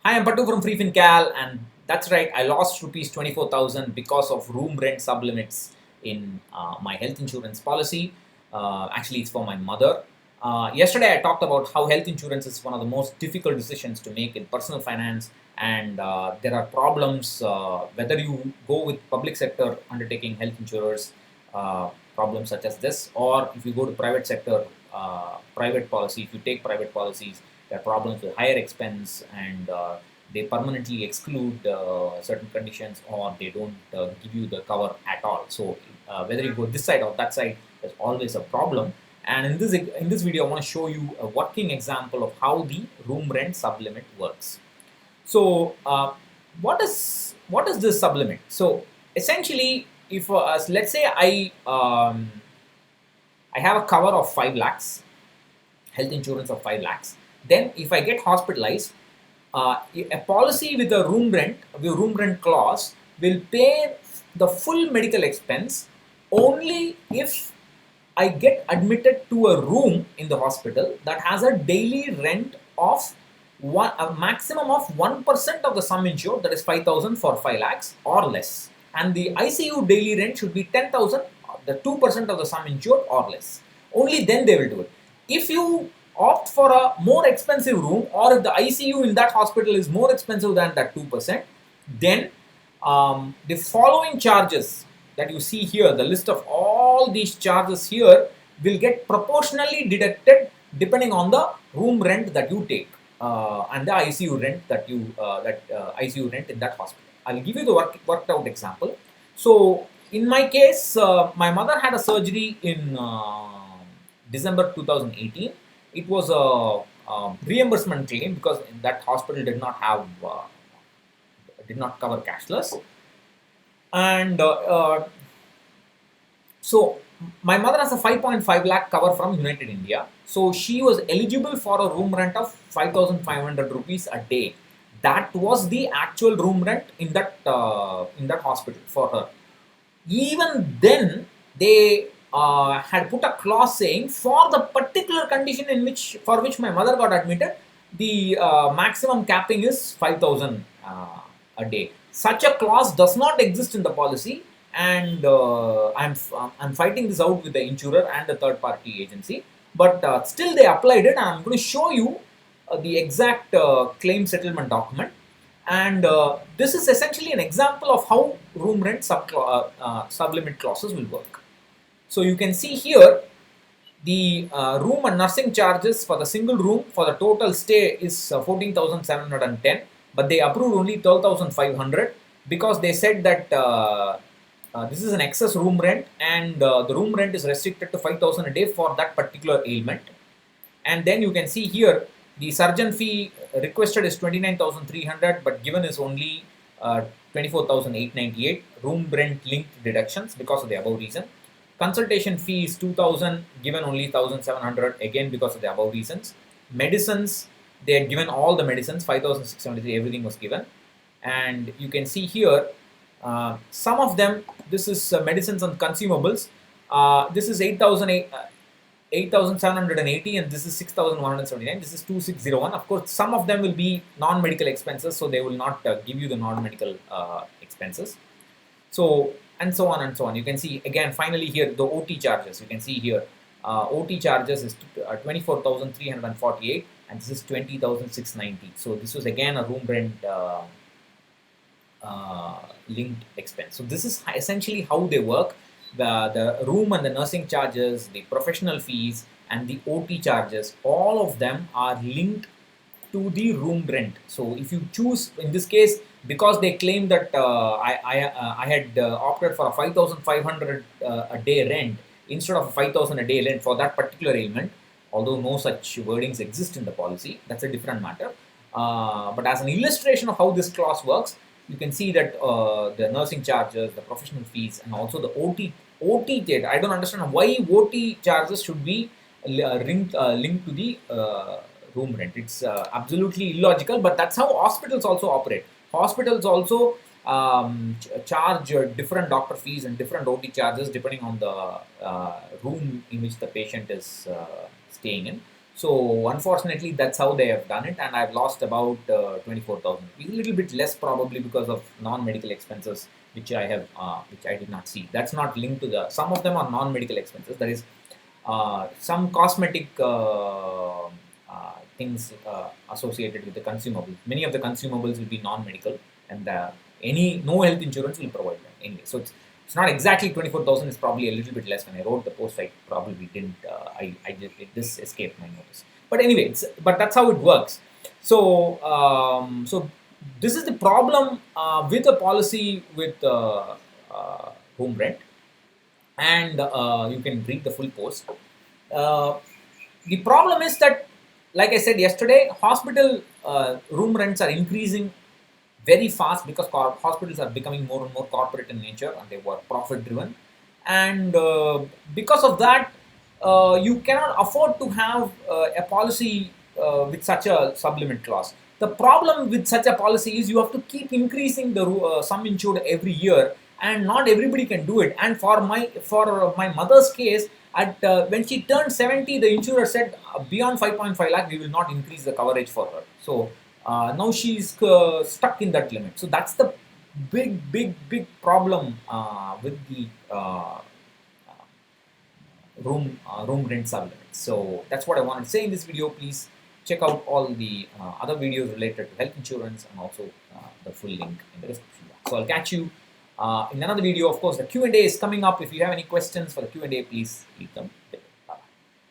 Hi, I'm Pattu from freefincal, and that's right, I lost rupees 24,000 because of room rent sublimits in my health insurance policy. Actually, it's for my mother. Yesterday, I talked about how health insurance is one of the most difficult decisions to make in personal finance, and there are problems whether you go with public sector undertaking health insurers, problems such as this, or if you go to private sector, private policy, if you take private policies, there are problems with higher expense and they permanently exclude certain conditions or they don't give you the cover at all. So whether you go this side or that side, there's always a problem. And in this video, I want to show you a working example of how the room rent sublimit works. So what is this sublimit? So essentially, if let's say I have a cover of 5 lakhs, health insurance of 5 lakhs. Then if I get hospitalized, a policy with a room rent clause will pay the full medical expense only if I get admitted to a room in the hospital that has a daily rent of a maximum of 1% of the sum insured, that is 5,000 for 5 lakhs or less. And the ICU daily rent should be 10,000, the 2% of the sum insured or less. Only then they will do it. If you opt for a more expensive room, or if the ICU in that hospital is more expensive than that 2%, then the following charges that you see here, the list of all these charges here, will get proportionally deducted depending on the room rent that you take and the ICU rent that you ICU rent in that hospital. I'll give you the worked out example. So in my case, my mother had a surgery in December 2018. It was a reimbursement claim because that hospital did not cover cashless, and so my mother has a 5.5 lakh cover from United India. So she was eligible for a room rent of 5,500 rupees a day. That was the actual room rent in that hospital for her. Even then, they had put a clause saying for the particular condition for which my mother got admitted, the maximum capping is 5,000 a day. Such a clause does not exist in the policy, and I'm fighting this out with the insurer and the third party agency. But still, they applied it, and I'm going to show you the exact claim settlement document. And this is essentially an example of how room rent sublimit clauses will work. So you can see here the room and nursing charges for the single room for the total stay is 14,710, but they approved only 12,500 because they said that this is an excess room rent, and the room rent is restricted to 5,000 a day for that particular ailment. And then you can see here the surgeon fee requested is 29,300, but given is only 24,898. Room rent linked deductions because of the above reason. Consultation fee is 2,000, given only 1,700, again because of the above reasons. Medicines, they had given all the medicines, 5,673, everything was given. And you can see here, some of them, this is medicines and consumables. This is 8,780, and this is 6,179. This is 2,601. Of course, some of them will be non-medical expenses, so they will not give you the non-medical expenses. So, and so on and so on. You can see again, finally here, the OT charges. You can see here, OT charges is 24,348, and this is 20,690. So this was again a room rent linked expense. So this is essentially how they work. The room and the nursing charges, the professional fees, and the OT charges, all of them are linked to the room rent. So if you choose, in this case, because they claim that I had opted for a 5,500 a day rent instead of 5,000 a day rent for that particular ailment, although no such wordings exist in the policy, that's a different matter. But as an illustration of how this clause works, you can see that the nursing charges, the professional fees, and also the OT data. I don't understand why OT charges should be linked to the room rent. It's absolutely illogical, but that's how hospitals also operate. Hospitals also charge different doctor fees and different OT charges depending on the room in which the patient is staying in. So unfortunately, that's how they have done it, and I've lost about 24,000. A little bit less probably because of non-medical expenses, which I did not see. That's not linked to the. Some of them are non-medical expenses. That is, some cosmetic things associated with the consumables. Many of the consumables will be non-medical, and any no health insurance will provide them anyway. So it's not exactly 24,000. It's probably a little bit less. When I wrote the post, I probably didn't. This escaped my notice. But anyway, but that's how it works. So this is the problem with the policy with home rent, and you can read the full post. Uh, the problem is that, like I said yesterday, hospital room rents are increasing very fast because hospitals are becoming more and more corporate in nature, and they were profit driven, and because of that, you cannot afford to have a policy with such a sublimit clause. The problem with such a policy is you have to keep increasing the sum insured every year, and not everybody can do it. And for my mother's case, at when she turned 70, the insurer said beyond 5.5 lakh we will not increase the coverage for her. So now she's stuck in that limit. So that's the big problem with the room rent sublimits. So that's what I wanted to say in this video. Please check out all the other videos related to health insurance, and also the full link in the description box. So I'll catch you in another video. Of course, the Q&A is coming up. If you have any questions for the Q&A, please leave them below.